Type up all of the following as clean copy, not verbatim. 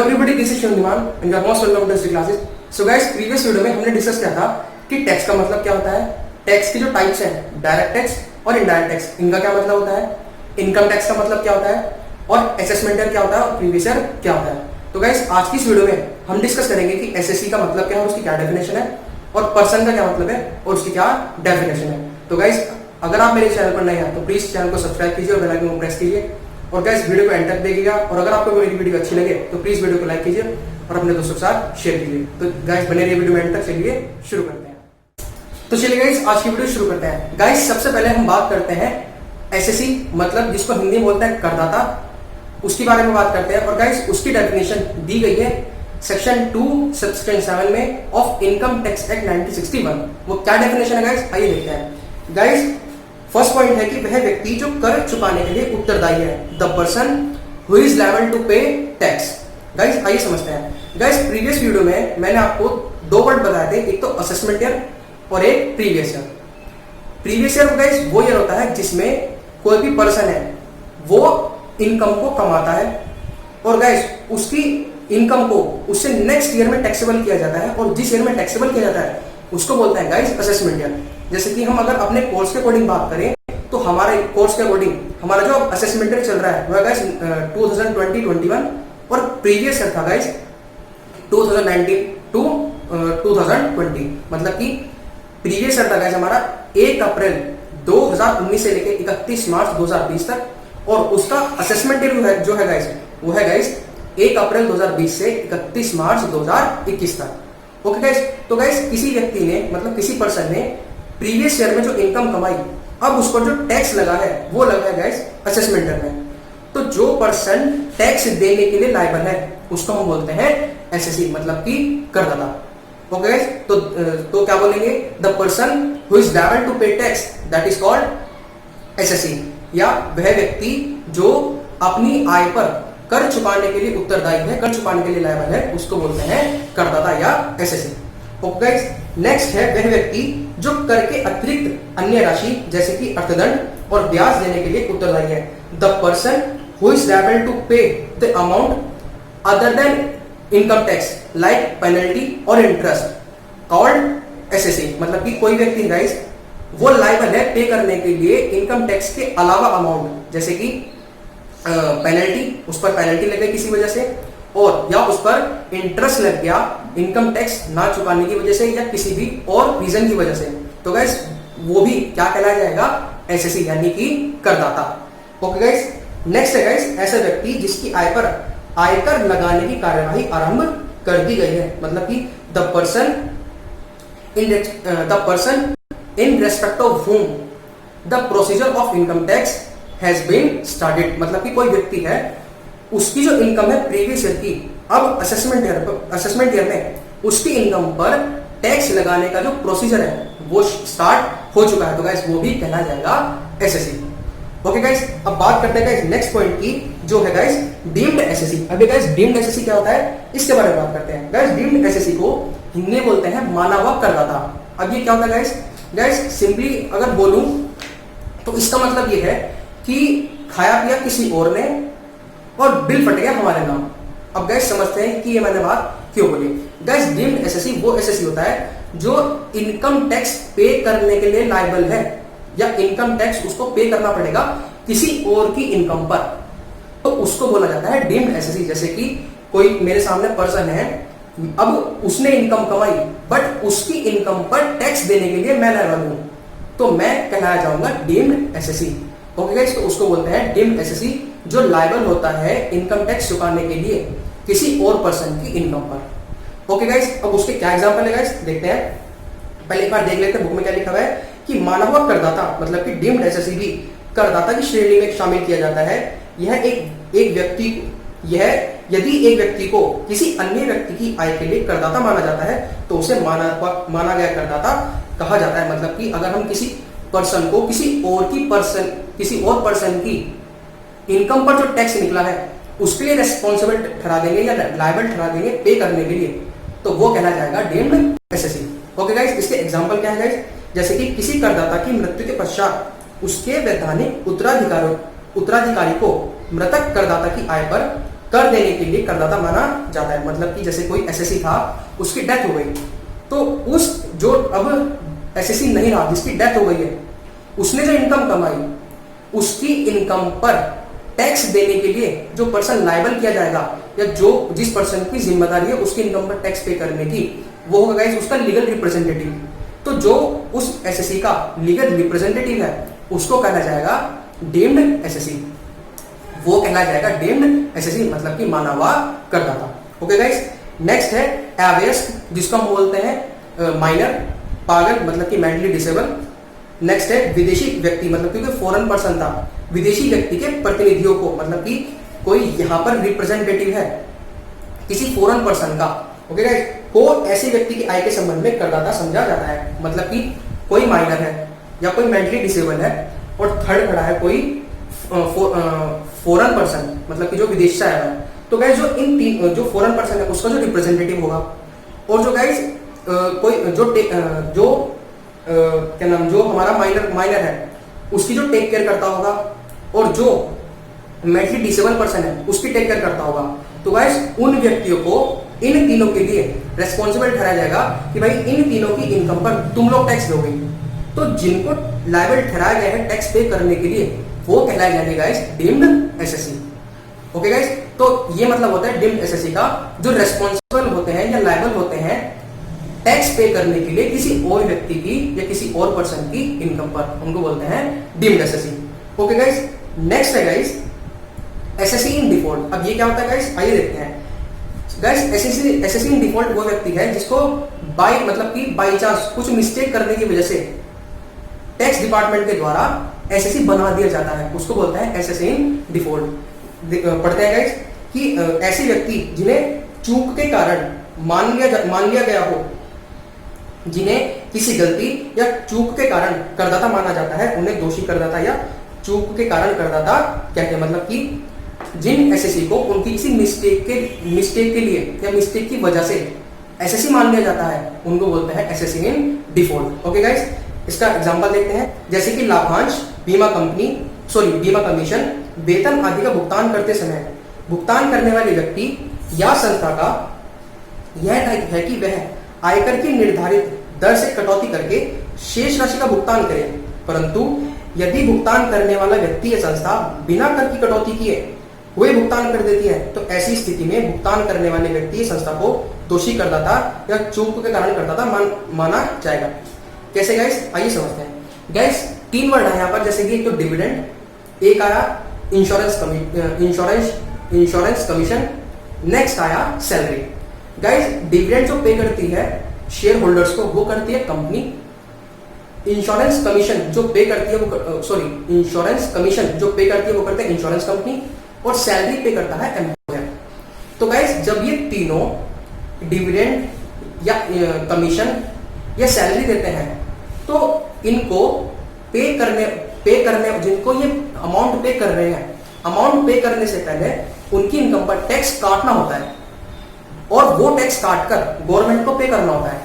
Hello everybody, this is Shivman and you are most welcome to this classes. So guys, previous video में हमने discuss किया था कि tax का मतलब क्या होता है, टैक्स की जो टाइप्स हैं, डायरेक्ट टैक्स और इनडायरेक्ट टैक्स, इनका क्या मतलब होता है, इनकम टैक्स का मतलब क्या होता है और असेसमेंट ईयर क्या होता है और प्रीवियस ईयर क्या होता है। तो गाइस, आज की इस वीडियो में हम डिस्कस करेंगे कि एसएससी का मतलब क्या है और उसकी क्या डेफिनेशन है, और पर्सन का क्या मतलब है और उसकी क्या डेफिनेशन है। तो गाइस, अगर आप मेरे चैनल पर नए हैं तो प्लीज चैनल को सब्सक्राइब कीजिए और बेल आइकन को प्रेस कीजिए, और गाइस वीडियो को एंड तक देखिएगा। और अगर आपको मेरी वीडियो अच्छी लगे तो प्लीज वीडियो को लाइक कीजिए और अपने दोस्तों के साथ शेयर कीजिए। तो गाइस, बने रहिए वीडियो में एंड तक। चलिए शुरू करते हैं। तो चलिए गाइस, आज की वीडियो शुरू करते हैं। गाइस, सबसे पहले हम बात करते हैं एसएससी मतलब जिसको हिंदी में बोलते हैं करदाता, उसके बारे में बात करते हैं। और गाइस, उसकी डेफिनेशन दी गई है सेक्शन 2 सबसेक्शन 7 में ऑफ इनकम टैक्स एक्ट 1961। वो क्या डेफिनेशन है गाइस, आइए देखते हैं। गाइस, फर्स्ट पॉइंट है कि वह व्यक्ति जो कर चुकाने के लिए उत्तरदायी है, the person who is liable to pay tax. Guys, आइए समझते हैं। गाइस, प्रीवियस वीडियो में मैंने आपको दो वर्ड बताए थे, एक तो असेसमेंट ईयर और एक previous year. Previous year guys वो ईयर होता है जिसमें कोई भी पर्सन है वो इनकम को कमाता है और गाइस उसकी इनकम को उससे नेक्स्ट ईयर में टैक्सेबल किया जाता है, और जिस ईयर में टैक्सेबल किया जाता है उसको बोलते हैं गाइस असेसमेंट ईयर। जैसे कि हम अगर अपने कोर्स के अकॉर्डिंग बात करें तो हमारे कोर्स के अकॉर्डिंग हमारा जो असेसमेंट ईयर चल रहा है वो है गाइस 2020-21, और प्रीवियस ईयर था गाइस 2019 टू 2020। मतलब कि प्रीवियस ईयर था गाइस हमारा 1 अप्रैल 2019 से लेकर 31 मार्च 2020 तक, और उसका असेसमेंट ईयर जो है गाइस वो है गाइस 1 अप्रैल 2020 से 31 मार्च 2021 तक। ओके गाइस, तो गाइस किसी व्यक्ति ने मतलब किसी पर्सन ने प्रीवियस ईयर में जो इनकम कमाई, अब उस पर जो टैक्स लगा है वो लगा है गाइस असेसमेंट ईयर में। तो जो पर्सन टैक्स देने के लिए लायबल है उसको हम बोलते हैं एसएससी, मतलब कि करदाता। ओके गाइस, तो क्या बोलेंगे, the person who is liable to pay tax that is called SSC, या वह व्यक्ति जो अपनी आय पर कर चुकाने के लिए उत्तरदायी है, कर चुकाने के लिए लायबल है, उसको बोलते हैं करदाता या एसएससी। ओके गाइस, नेक्स्ट है वह व्यक्ति जो कर के अतिरिक्त अन्य राशि जैसे कि अर्थदंड और ब्याज देने के लिए उत्तरदायी है, the person who is liable to pay the amount other than income tax like penalty और इंटरेस्ट कॉल्ड एसएससी। मतलब कि कोई व्यक्ति गाइस वो लायबल है पे करने के लिए इनकम टैक्स के अलावा अमाउंट, जैसे कि पेनल्टी, उस पर पेनल्टी लग गई किसी वजह से, और या उस पर इंटरेस्ट लग गया इनकम टैक्स ना चुकाने की वजह से या किसी भी और रीजन की वजह से, तो गाइस वो भी क्या कहलाया जाएगा, एसएससी यानी कि करदाता। ओके गाइस, नेक्स्ट है गाइस ऐसा व्यक्ति जिसकी आय पर आयकर लगाने की कार्यवाही आरंभ कर दी गई है। मतलब कि the person in respect of whom the procedure of income tax has been started. मतलब कि कोई व्यक्ति है उसकी जो इनकम है प्रीवियस ईयर की, अब असेसमेंट ईयर में उसकी इनकम पर टैक्स लगाने का जो प्रोसीजर है वो स्टार्ट हो चुका है, तो गाइस वो भी कहना जाएगा एसएससी। ओके गाइस, अब बात करते हैं गाइस नेक्स्ट पॉइंट की, जो है गाइस डीम्ड एसएससी। अभी गाइस डीम्ड एसएससी क्या होता है इसके बारे में बात करते हैं। गाइस डीम्ड एसएससी को हिंदी में बोलते हैं माना हुआ करदाता। अब ये क्या होता है गाइस, गाइस सिंपली अगर बोलूं तो इसका मतलब ये है कि खाया पिया किसी और ने और बिल फट गया हमारे नाम। अब गाइस समझते हैं कि ये मैंने बात क्यों बोली। गाइस डीम्ड एसएससी वो एसएससी होता है जो इनकम टैक्स पे करने के लिए लायबल है, या इनकम टैक्स उसको पे करना पड़ेगा किसी और की इनकम पर, तो उसको बोला जाता है डीम्ड एसएससी। जैसे कि कोई मेरे सामने पर्सन है, अब उसने इनकम कमाई बट उसकी इनकम पर टैक्स देने के लिए मैं लायबल हूं, तो मैं कहलाया जाऊंगा डीम्ड एसएससी। ओके गाइस, तो उसको बोलते हैं डीम्ड एसएससी जो लायबल होता है इनकम टैक्स चुकाने के लिए किसी और पर्सन की इनकम पर। ओके गाइस, अब उसके क्या एग्जांपल है गाइस देखते हैं। पहले एक बार देख लेते हैं बुक में क्या लिखा हुआ है कि माना हुआ करदाता मतलब कि डीम्ड एसएससी भी करदाता की श्रेणी में शामिल किया जाता है। यह एक व्यक्ति यदि एक व्यक्ति को किसी अन्य व्यक्ति की आय के लिए करदाता माना जाता है तो उसे माना गया करदाता कहा जाता है। मतलब कि अगर हम किसी पर्सन को किसी और पर्सन की इनकम पर जो टैक्स निकला है उसके लिए रेस्पॉन्सिबल ठहरा देंगे या लायबल ठहरा देंगे पे करने के लिए, तो वो कहना जाएगा डीम्ड एसएससी। ओके गाइस, इसके एग्जांपल क्या है गाइस, जैसे कि किसी करदाता की मृत्यु के पश्चात उसके वैधानिक उत्तराधिकारी को मृतक करदाता की आय पर कर देने के लिए करदाता माना जाता है। मतलब कि जैसे कोई एसएससी था, उसकी डेथ हो गई, तो उस जो अब एसएससी नहीं रहा, जिसकी डेथ हो गई है, उसने जो इनकम कमाई, उसकी इनकम पर टैक्स देने के लिए जो पर्सन लायबल किया जाएगा, या जो जिस पर्सन की जिम्मेदारी है उसकी इनकम पर टैक्स पे करने की, वो होगा गाइस उसका लीगल रिप्रेजेंटेटिव। तो जो उस एसएससी का लीगल रिप्रेजेंटेटिव है, उसको कहना जाएगा डीम्ड एसएससी। वो कहला जाएगा डीम्ड एसएससी, मतलब कि माना हुआ करदाता। ओके गाइस, नेक्स्ट है अवेयर्स, जिसको हम बोलते हैं माइनर, पागल मतलब कि मेंटली डिसेबल। नेक्स्ट है विदेशी व्यक्ति, मतलब कि फॉरेन पर्सन था, विदेशी व्यक्ति के प्रतिनिधियों को, मतलब कि कोई यहाँ पर रिप्रेजेंटेटिव है किसी फॉरेन पर्सन का, ओके गाइस, को ऐसे व्यक्ति की आय के संबंध में करदाता समझा जाता है। मतलब कि कोई माइनर है या कोई मेंटली डिसेबल है, और थर्ड खड़ा है कोई फॉरेन पर्सन, मतलब कि जो विदेश से आया है। तो गाइस जो इन तीन, जो फॉरेन पर्सन है उसका जो रिप्रेजेंटेटिव होगा, और जो गाइस कोई जो क्या नाम, जो हमारा माइनर है उसकी जो टेक केयर करता होगा, और जो मेंटली डिसेबल पर्सन है उसकी टेक केयर करता होगा। तो गाइस उन व्यक्तियों को इन तीनों के लिए रेस्पॉन्सिबल ठहराया जाएगा कि भाई इन तीनों की इनकम पर तुम लोग टैक्स दोगे। तो जिनको लायबल ठहराया गया है टैक्स पे करने के लिए, वो कहलाए जाएंगे guys deemed SSC. Okay guys, तो ये मतलब होता है डीम्ड एसएससी का, जो रेस्पॉन्सिबल होते हैं या लायबल होते हैं टैक्स पे करने के लिए किसी और व्यक्ति की या किसी और पर्सन की इनकम पर, उनको बोलते हैं deemed SSC. Okay guys, next है गाइस एसएससी इन डिफॉल्ट। अब ये क्या होता है गाइस, आइए देखते हैं। गाइस एसएससी इन डिफॉल्ट वो व्यक्ति है जिसको बाय मतलब कि बाई चांस कुछ मिस्टेक करने की वजह से टैक्स डिपार्टमेंट के द्वारा एसएससी बना दिया जाता है, उसको बोलते हैं एसएससी इन डिफॉल्ट। पढ़ते हैं गाइस कि ऐसे व्यक्ति जिन्हें चूक के कारण मान लिया गया हो, जिन्हें किसी गलती या चूक के कारण करदाता माना जाता है, उन्हें दोषी करदाता या चूक के कारण करदाता कहते हैं। मतलब कि जिन एसएससी को उनकी किसी मिस्टेक के लिए या मिस्टेक की वजह से एसएससी मान लिया जाता है, उनको बोलते हैं SSC in default. Okay guys, इसका एग्जांपल देखते हैं। जैसे कि लाभांश, बीमा कमीशन, वेतन आदि का भुगतान करते समय भुगतान करने वाले व्यक्ति या संस्था का यह दायित्व है कि वह आयकर की निर्धारित दर से कटौती करके शेष राशि का भुगतान करे। परंतु यदि भुगतान करने वाला व्यक्ति या संस्था बिना कर की कटौती किए हुए भुगतान कर देती है, तो ऐसी स्थिति में भुगतान करने वाले व्यक्ति या संस्था को दोषी करदाता या चूक के कारण करदाता माना जाएगा। कैसे गाइस, आइए समझते हैं। गाइस तीन वर्ड है यहाँ पर, जैसे कि एक तो डिविडेंड, एक आया इंश्योरेंस कमीशन, नेक्स्ट आया सैलरी। गाइस डिविडेंड जो पे करती है शेयर होल्डर्स को, वो करती है कंपनी। इंश्योरेंस कमीशन जो पे करती है वो करते हैं इंश्योरेंस कंपनी, और सैलरी पे करता है एम्प्लॉयर। तो गाइस जब ये तीनों डिविडेंड या कमीशन या सैलरी देते हैं, तो इनको पे करने जिनको ये अमाउंट पे कर रहे हैं, अमाउंट पे करने से पहले उनकी इनकम पर टैक्स काटना होता है, और वो टैक्स काट कर गवर्नमेंट को पे करना होता है।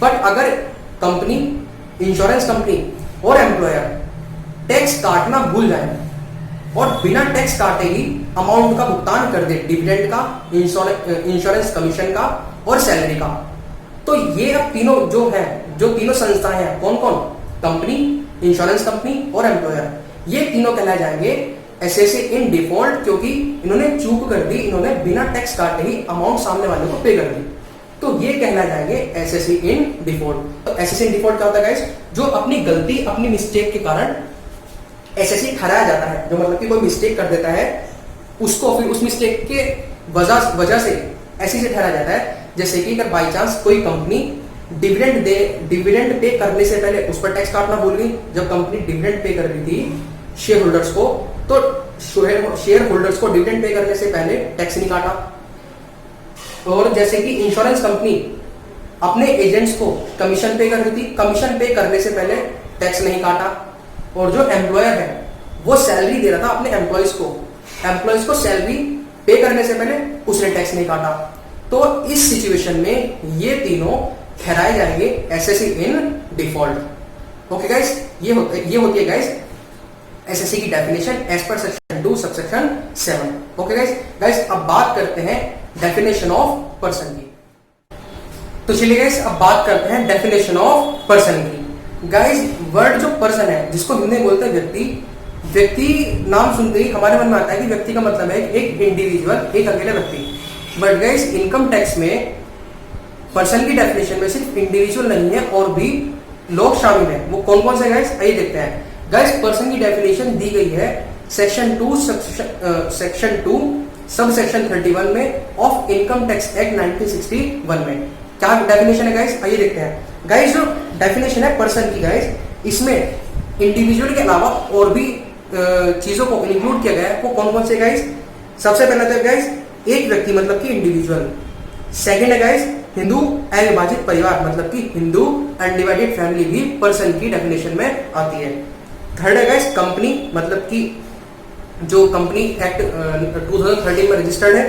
बट अगर कंपनी, इंश्योरेंस कंपनी और एम्प्लॉयर टैक्स काटना भूल जाए और बिना टैक्स काटे ही अमाउंट का भुगतान कर दे, डिविडेंड का, इंश्योरेंस कमीशन का और सैलरी का, तो ये अब तीनों जो तीनों संस्थाएं हैं, कौन कौन, कंपनी, इंश्योरेंस कंपनी और एम्प्लॉयर, ये तीनों कहलाए जाएंगे एसएससी इन डिफॉल्ट, क्योंकि इन्होंने चूक कर दी, इन्होंने बिना टैक्स काटे ही अमाउंट सामने वाले को पे कर दी, तो ये कहला जाएंगे एसएससी इन डिफॉल्ट। तो एसएससी इन डिफॉल्ट क्या होता है गाइस, जो अपनी गलती, अपनी मिस्टेक के कारण एसएससी ठहराया जाता है, जो मतलब कि कोई मिस्टेक कर देता है, उसको फिर उस मिस्टेक के वजह से एसएससी ठहराया जाता है। जैसे कि अगर बाई चांस कोई कंपनी डिविडेंड पे करने से पहले उस पर टैक्स काटना भूल गई, जब कंपनी डिविडेंड पे कर रही थी शेयर होल्डर्स को, तो शेयर होल्डर्स को डिविडेंड पे करने से पहले टैक्स नहीं काटा। और जैसे कि इंश्योरेंस कंपनी अपने एजेंट्स को कमीशन पे कर रही थी, कमीशन पे करने से पहले टैक्स नहीं काटा। और जो एम्प्लॉयर है वो सैलरी दे रहा था अपने एम्प्लॉयज को सैलरी पे करने से पहले उसने टैक्स नहीं काटा। तो इस सिचुएशन में ये तीनों ठहराए जाएंगे SSC in default. Okay guys, ये होती है गाइस एसएससी की definition as per section section 2 subsection 7। Okay guys अब बात करते हैं डेफिनेशन ऑफ पर्सन की। तो चलिए गाइस अब बात करते हैं डेफिनेशन ऑफ पर्सन की। गाइस वर्ड जो पर्सन है, जिसको हिंदी में बोलते हैं व्यक्ति, व्यक्ति नाम सुनते ही हमारे मन में आता है कि व्यक्ति का मतलब है एक इंडिविजुअल, एक अकेला व्यक्ति। बट गाइस इनकम टैक्स में पर्सन की डेफिनेशन में सिर्फ इंडिविजुअल नहीं है और भी लोग शामिल हैं। वो कौन कौन से गाइस, आइए देखते हैं। गाइस पर्सन की डेफिनेशन दी गई है सेक्शन 2 सब सेक्शन 31 में ऑफ इनकम टैक्स एक्ट 1961 में। क्या डेफिनेशन है गाइस, आइए देखते हैं। गाइस जो डेफिनेशन है पर्सन की, गाइस इसमें इंडिविजुअल के अलावा और भी चीजों को इंक्लूड किया गया है। वो कौन कौन से गाइस, सबसे पहले तो गाइस एक व्यक्ति मतलब कि इंडिविजुअल। सेकंड है गाइस हिंदू अविभाजित परिवार मतलब कि हिंदू अनडिवाइडेड फैमिली भी पर्सन की डेफिनेशन में आती है। थर्ड है गाइस कंपनी मतलब कि जो कंपनी एक्ट 2013 में रजिस्टर्ड है।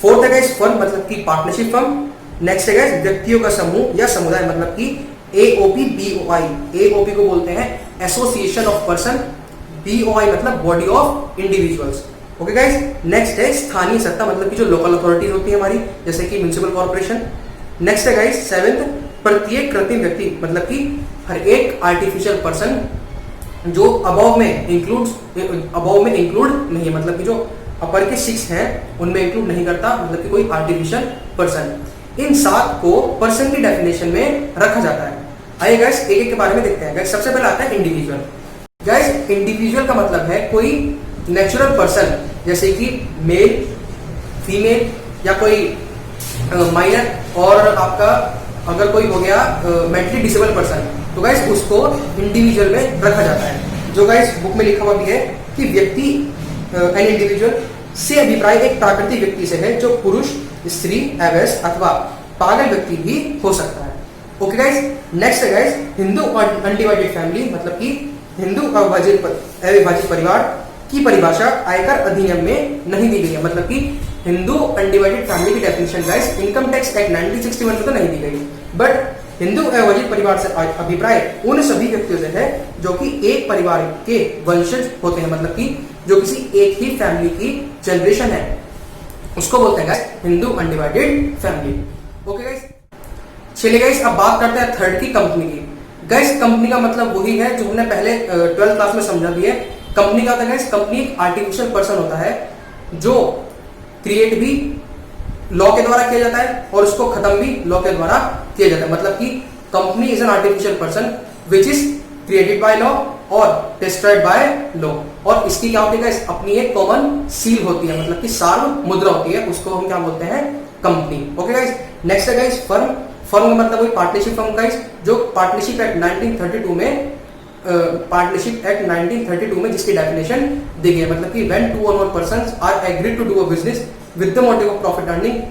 फोर्थ है गाइस फर्म मतलब कि पार्टनरशिप फर्म। नेक्स्ट है गाइस व्यक्तियों का समूह या समुदाय मतलब कि एओपी बीओआई। एओपी को बोलते हैं एसोसिएशन ऑफ पर्सन, बीओआई मतलब body of individuals. Okay guys next है स्थानीय सत्ता मतलब कि जो लोकल अथॉरिटीज होती है हमारी, जैसे कि म्युनिसिपल कॉर्पोरेशन। नेक्स्ट है गाइस सेवेंथ प्रत्येक कृत्रिम व्यक्ति मतलब कि हर एक आर्टिफिशियल पर्सन जो अबव में इंक्लूड नहीं है, मतलब कि जो अपर के 6 हैं उनमें इंक्लूड नहीं करता, मतलब कि कोई आर्टिफिशियल पर्सन। इन 7 को पर्सन की डेफिनेशन में रखा जाता है। आइए गाइस एक एक के बारे में देखते हैं। गाइस सबसे पहले आता है इंडिविजुअल। गाइस इंडिविजुअल का मतलब है कोई नेचुरल पर्सन, जैसे कि मेल, फीमेल या कोई माइनर, और आपका अगर कोई हो गया मेंटली डिसेबल पर्सन, तो गाइस उसको इंडिविजुअल में रखा जाता है। जो गाइस बुक में लिखा हुआ भी है कि व्यक्ति एन इंडिविजुअल से अभिप्राय एक प्राकृतिक व्यक्ति से है जो पुरुष, स्त्री, अवयस्क अथवा पागल व्यक्ति भी हो सकता है। ओके गाइस नेक्स्ट है गाइस हिंदू अनडिवाइडेड फैमिली मतलब कि हिंदू अविभाजित परिवार की परिभाषा आयकर अधिनियम में नहीं दी गई है। मतलब कि हिंदू अनडिवाइडेड फैमिली की definition guys income tax act 1961 में तो नहीं दी गई, बट हिंदू अविभाजित परिवार से अभिप्राय उन सभी व्यक्तियों से है जो कि एक परिवार के वंशज होते हैं, मतलब कि जो किसी एक ही फैमिली की जनरेशन है, उसको बोलते हैं guys Hindu undivided family. Okay guys चलिए गाइस अब बात करते हैं थर्ड की, कंपनी की। गाइस कंपनी का मतलब वही है जो हमने पहले 12th क्लास में समझा भी है। कंपनी का होता है गाइस, कंपनी एक आर्टिफिशियल पर्सन होता है जो क्रिएट भी लॉ के द्वारा किया जाता है और उसको खत्म भी लॉ के द्वारा किया जाता है। मतलब कि company is an artificial person which is created by law और डिस्ट्रॉयड बाय लॉ। और इसकी क्या होती है गाइस, अपनी एक कॉमन सील होती है, मतलब कि सार्व मुद्रा होती है, उसको हम क्या बोलते हैं, कंपनी। ओके गाइस नेक्स्ट है गाइस फर्म। फर्म का मतलब वही पार्टनरशिप फर्म गाइस, जो पार्टनरशिप एक्ट 1932 में जिसकी डेफिनेशन दी गई है। मतलब कि when 2 or more persons are agreed to do a business with the motive of profit earning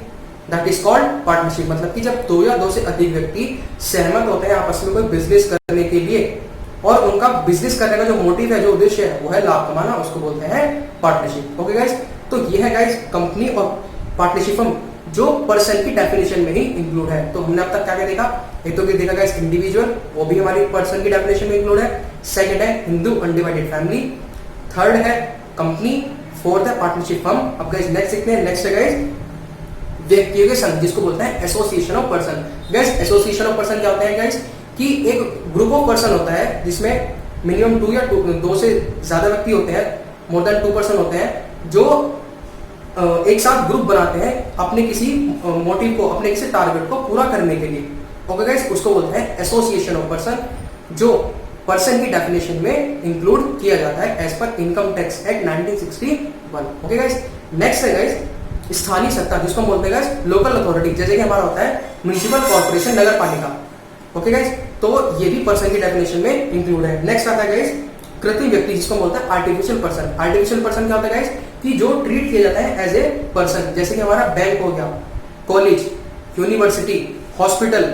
that is called partnership। मतलब कि जब 2 या 2 से अधिक व्यक्ति सहमत होते हैं आपस में कोई बिजनेस करने के लिए और उनका बिजनेस करने का जो मोटिव है, जो उद्देश्य है, वो है लाभ कमाना, उसको बोलते हैं पार्टनरशिप। ओके गाइस तो ये है गाइस कंपनी और पार्टनरशिप फर्म जो पर्सन की डेफिनेशन में ही इंक्लूड है। तो हमने अब तक क्या क्या देखा, एक तो देखा गाइस इंडिविजुअल, वो भी हमारी पर्सन की डेफिनेशन में इंक्लूड है। सेकंड है हिंदू अनडिवाइडेड फैमिली। थर्ड है कंपनी। फोर्थ है पार्टनरशिप फर्म। अब गाइस नेक्स्ट देखते हैं। नेक्स्ट है गाइस व्यक्तियों के संघ, जिसको बोलते हैं association of person. Guys association of person क्या होता है गाइस, कि एक ग्रुप ऑफ पर्सन होता है जिसमें मिनिमम 2 या 2 से ज्यादा व्यक्ति होते हैं, मोर देन 2 पर्सन होते हैं, जो एक साथ ग्रुप बनाते हैं अपने किसी मोटिव को, अपने किसी टारगेट को पूरा करने के लिए। ओके गाइस उसको बोलते हैं एसोसिएशन ऑफ पर्सन, जो पर्सन की डेफिनेशन में इंक्लूड किया जाता है as per income tax act 1961। Okay guys next है गाइस स्थानीय सत्ता, जिसको बोलते हैं गाइस लोकल अथॉरिटी, जैसे कि हमारा होता है म्युनिसिपल कॉर्पोरेशन, नगर पालिका। ओके गाइस तो ये भी पर्सन की डेफिनेशन में इंक्लूड है। नेक्स्ट आता है गाइस कृत्रिम व्यक्ति, जिसको बोलता है आर्टिफिशियल पर्सन। आर्टिफिशियल पर्सन क्या होता है गाइस, कि जो ट्रीट किया जाता है एज ए पर्सन, जैसे कि हमारा बैंक हो गया, college, university, hospital.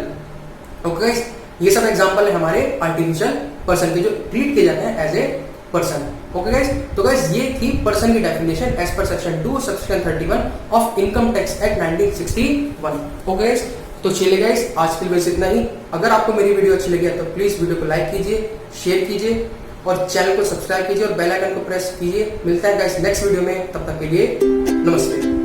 Okay guys ये सब एग्जांपल है हमारे आर्टिफिशियल पर्सन के जो ट्रीट किए जाते हैं as a person. Okay guys तो गाइस ये थी पर्सन की definition as per section 2 section 31 of income tax act 1961। Okay guys तो चलिए गाइस आज के लिए बस इतना ही। अगर आपको मेरी वीडियो अच्छी लगी है तो प्लीज वीडियो को लाइक कीजिए, शेयर कीजिए और चैनल को सब्सक्राइब कीजिए और बेल आइकन को प्रेस कीजिए। मिलता है गाइस नेक्स्ट वीडियो में, तब तक के लिए नमस्ते।